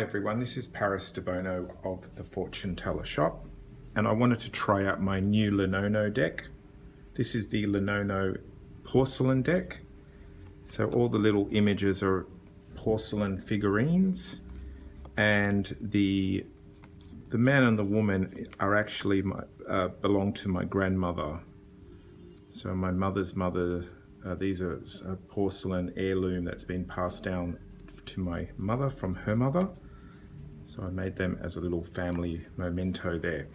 everyone, this is Paris Debono of the Fortune Teller Shop, and I wanted to try out my new Lenono deck. This is the Lenono porcelain deck. So all the little images are porcelain figurines, and the man and the woman are actually belong to my grandmother. So my mother's mother, these are a porcelain heirloom that's been passed down to my mother from her mother. So I made them as a little family memento there.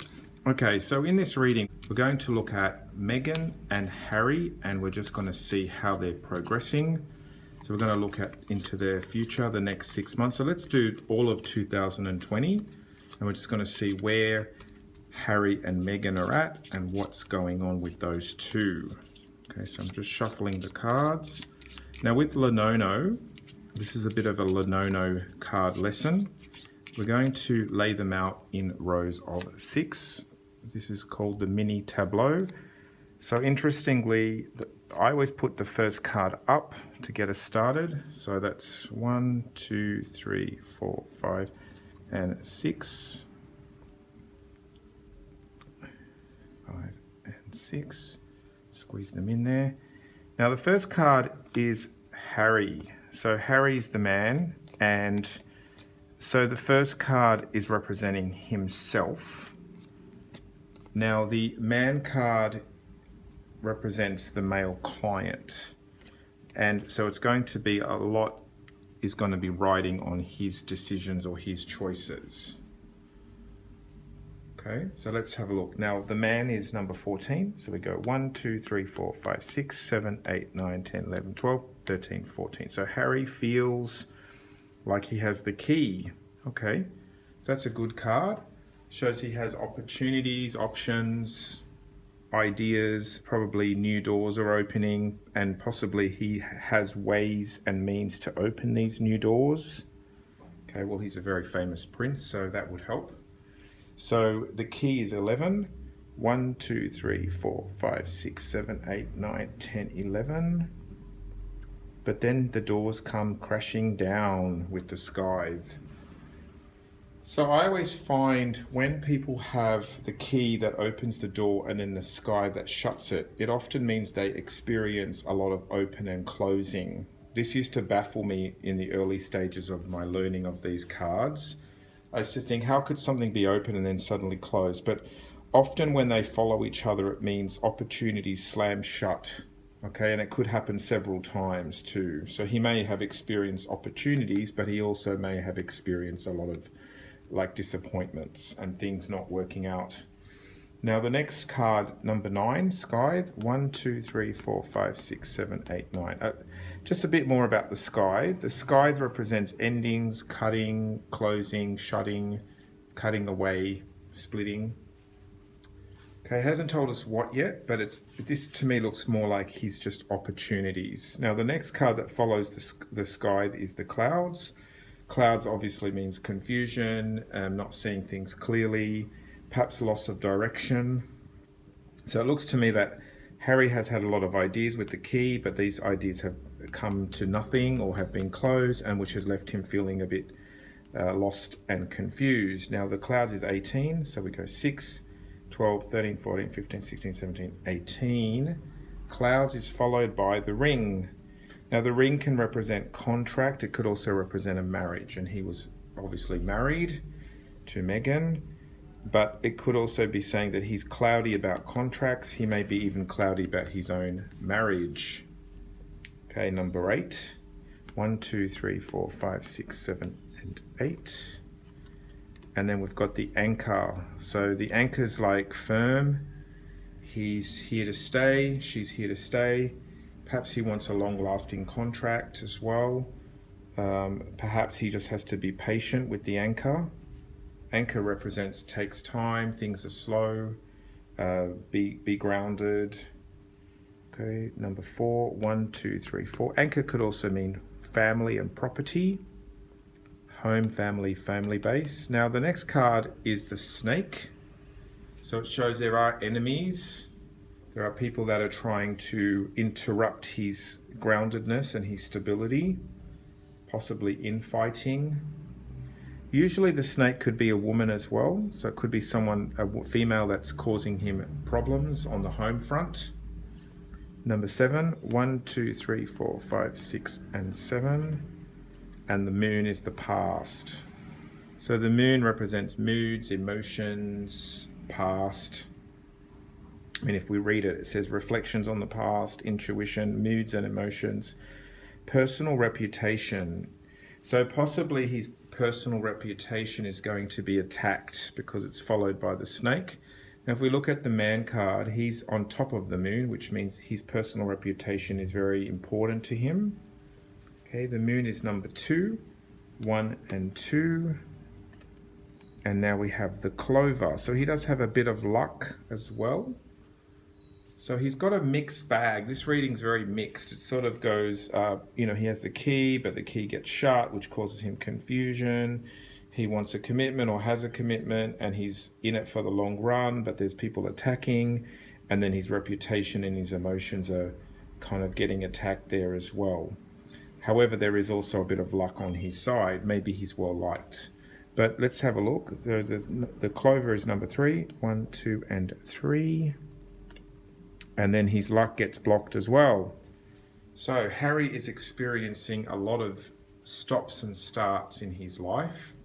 Okay, so in this reading, we're going to look at Meghan and Harry, and we're just going to see how they're progressing. So we're going to look into their future, the next 6 months. So let's do all of 2020, and we're just going to see where Harry and Meghan are at and what's going on with those two. Okay, so I'm just shuffling the cards. Now with Lenono, this is a bit of a Lenono card lesson. We're going to lay them out in rows of 6. This is called the mini tableau. So interestingly, I always put the first card up to get us started. So that's 1, 2, 3, 4, 5, and 6. 5 and 6. Squeeze them in there. Now the first card is Harry. So Harry's the man, and so the first card is representing himself. Now the man card represents the male client, and so it's going to be is going to be riding on his decisions or his choices. Okay, so let's have a look. Now the man is number 14, so we go 1, 2, 3, 4, 5, 6, 7, 8, 9, 10, 11, 12, 13, 14. So Harry feels like he has the key. Okay, so that's a good card. Shows he has opportunities, options, ideas, probably new doors are opening, and possibly he has ways and means to open these new doors. Okay, well, he's a very famous prince, so that would help. So the key is 11. 1, 2, 3, 4, 5, 6, 7, 8, 9, 10, 11. But then the doors come crashing down with the scythe. So I always find when people have the key that opens the door and then the scythe that shuts it, it often means they experience a lot of open and closing. This used to baffle me in the early stages of my learning of these cards. I used to think, how could something be open and then suddenly close? But often when they follow each other, it means opportunities slam shut. Okay, and it could happen several times too. So he may have experienced opportunities, but he also may have experienced a lot of disappointments and things not working out. Now the next card, number 9, scythe. 1, 2, 3, 4, 5, 6, 7, 8, 9. Just a bit more about the scythe. The scythe represents endings, cutting, closing, shutting, cutting away, splitting. Okay, it hasn't told us what yet, but this to me looks more like he's just opportunities. Now the next card that follows the scythe is the clouds. Clouds obviously means confusion, not seeing things clearly, perhaps loss of direction. So it looks to me that Harry has had a lot of ideas with the key, but these ideas have come to nothing or have been closed, and which has left him feeling a bit lost and confused. Now the clouds is 18, so we go 6, 12, 13, 14, 15, 16, 17, 18. Clouds is followed by the ring. Now the ring can represent contract. It could also represent a marriage, and he was obviously married to Meghan, but it could also be saying that he's cloudy about contracts. He may be even cloudy about his own marriage. Okay, number 8. 1, 2, 3, 4, 5, 6, 7, and 8. And then we've got the anchor. So the anchor's like firm. He's here to stay. She's here to stay. Perhaps he wants a long-lasting contract as well. Perhaps he just has to be patient with the anchor. Anchor represents takes time, things are slow, be grounded. Okay, number 4, 1, 2, 3, 4. Anchor could also mean family and property. Home, family, family base. Now the next card is the snake. So it shows there are enemies. There are people that are trying to interrupt his groundedness and his stability, possibly infighting. Usually the snake could be a woman as well. So it could be someone, a female that's causing him problems on the home front. Number 7, 1, 2, 3, 4, 5, 6, and 7. And the moon is the past. So the moon represents moods, emotions, past. I mean, if we read it, it says reflections on the past, intuition, moods and emotions, personal reputation. So possibly his personal reputation is going to be attacked because it's followed by the snake. Now, if we look at the man card, he's on top of the moon, which means his personal reputation is very important to him. Okay, the moon is number 2, 1 and 2. And now we have the clover. So he does have a bit of luck as well. So he's got a mixed bag. This reading's very mixed. It sort of goes, he has the key, but the key gets shut, which causes him confusion. He wants a commitment or has a commitment, and he's in it for the long run, but there's people attacking, and then his reputation and his emotions are kind of getting attacked there as well. However, there is also a bit of luck on his side. Maybe he's well liked. But let's have a look. The clover is number 3, 1, 2, and 3. And then his luck gets blocked as well. So Harry is experiencing a lot of stops and starts in his life.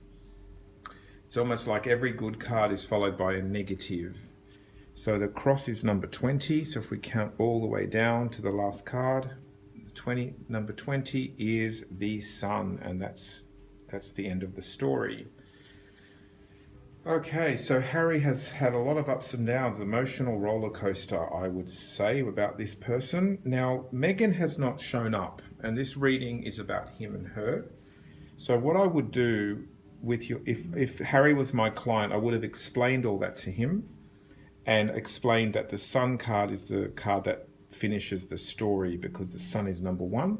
It's almost like every good card is followed by a negative. So the cross is number 20. So if we count all the way down to the last card, number 20 is the sun, and that's the end of the story. Okay, so Harry has had a lot of ups and downs, emotional roller coaster, I would say, about this person. Now, Meghan has not shown up, and this reading is about him and her. So what I would do with you, if Harry was my client, I would have explained all that to him and explained that the sun card is the card that finishes the story because the sun is number 1,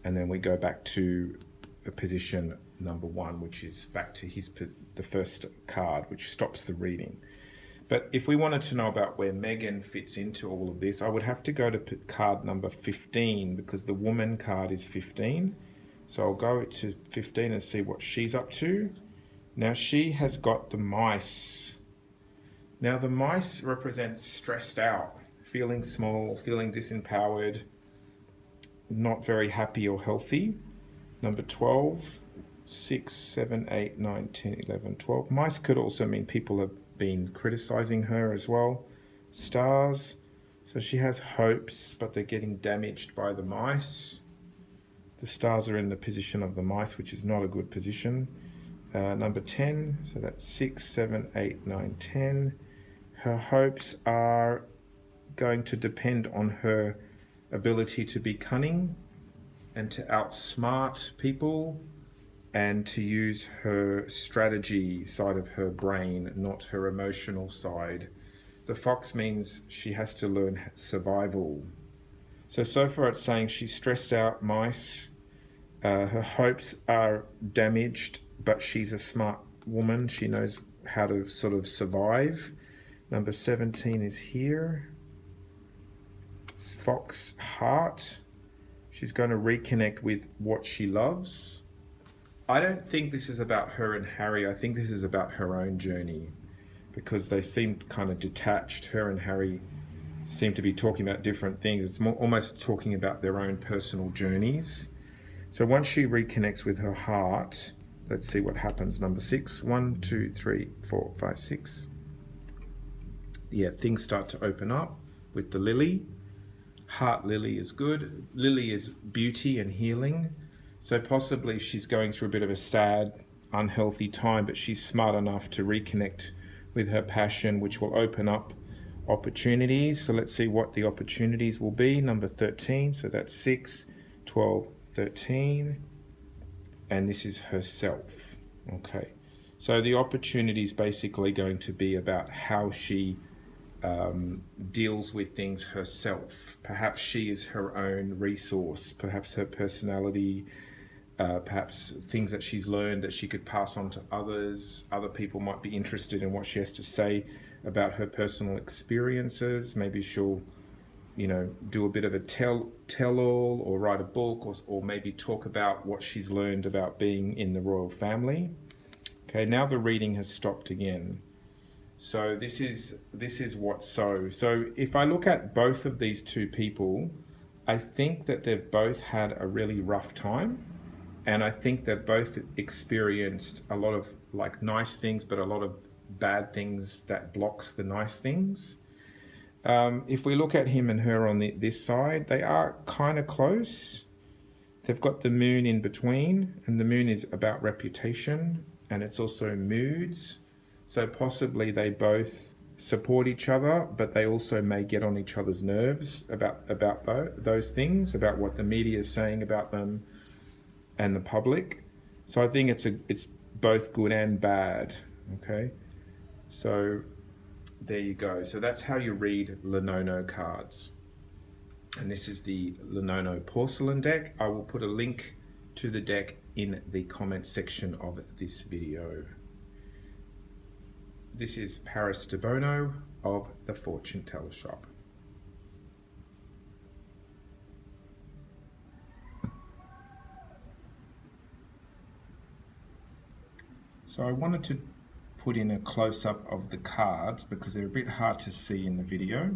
and then we go back to a position number 1, which is back to the first card, which stops the reading. But if we wanted to know about where Meghan fits into all of this, I would have to go to card number 15 because the woman card is 15. So I'll go to 15 and see what she's up to. Now she has got the mice. Now the mice represent stressed out, feeling small, feeling disempowered, not very happy or healthy. Number 12, 6, 7, 8, 9, 10, 11, 12. Mice could also mean people have been criticizing her as well. Stars. So she has hopes, but they're getting damaged by the mice. The stars are in the position of the mice, which is not a good position. Number 10, so that's 6, 7, 8, 9, 10. Her hopes are going to depend on her ability to be cunning and to outsmart people and to use her strategy side of her brain, not her emotional side. The fox means she has to learn survival. So far it's saying she's stressed out, mice. Her hopes are damaged, but she's a smart woman. She knows how to sort of survive. Number 17 is here. Fox heart. She's going to reconnect with what she loves. I don't think this is about her and Harry. I think this is about her own journey because they seem kind of detached. Her and Harry seem to be talking about different things. It's almost talking about their own personal journeys. So once she reconnects with her heart, let's see what happens. Number 6, 1, 2, 3, 4, 5, 6. Yeah, things start to open up with the lily. Heart lily is good. Lily is beauty and healing. So possibly she's going through a bit of a sad, unhealthy time, but she's smart enough to reconnect with her passion, which will open up opportunities. So let's see what the opportunities will be. Number 13, so that's 6, 12, 13. And this is herself. Okay. So the opportunity is basically going to be about how she deals with things herself. Perhaps she is her own resource, perhaps her personality, perhaps things that she's learned that she could pass on to others. Other people might be interested in what she has to say about her personal experiences. Maybe she'll, do a bit of a tell-all or write a book or maybe talk about what she's learned about being in the royal family. Okay, now the reading has stopped again. So this is what so. So if I look at both of these two people, I think that they've both had a really rough time, and I think they've both experienced a lot of like nice things, but a lot of bad things that blocks the nice things. If we look at him and her on this side, they are kind of close. They've got the moon in between, and the moon is about reputation, and it's also moods. So possibly they both support each other, but they also may get on each other's nerves about those things, about what the media is saying about them and the public. So I think it's both good and bad. Okay, so there you go. So that's how you read Lenono cards. And this is the Lenono porcelain deck. I will put a link to the deck in the comment section of this video. This is Paris Debono of the Fortune Teller Shop. So I wanted to put in a close-up of the cards because they're a bit hard to see in the video.